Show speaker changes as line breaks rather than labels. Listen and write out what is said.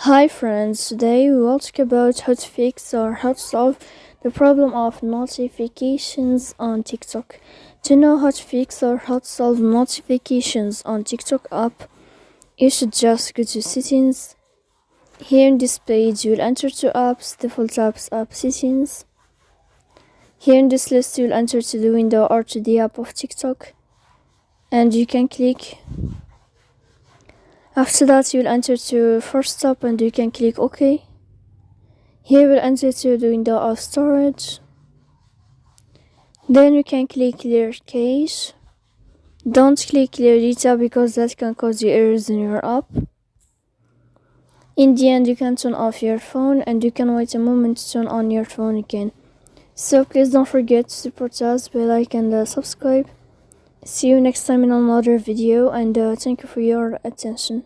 Hi friends, today we will talk about how to fix or how to solve the problem of notifications on TikTok. To know how to fix or how to solve notifications on TikTok app, you should just go to settings. Here in this page, you will enter to apps, default apps, app settings. Here in this list, you will enter to the window or to the app of TikTok, and you can click. After that, you'll enter to first stop and you can click OK. Here we'll enter to the window of storage. Then you can click clear cache. Don't click clear data because that can cause you errors in your app. In the end, you can turn off your phone and you can wait a moment to turn on your phone again. So please don't forget to support us by like and subscribe. See you next time in another video, and thank you for your attention.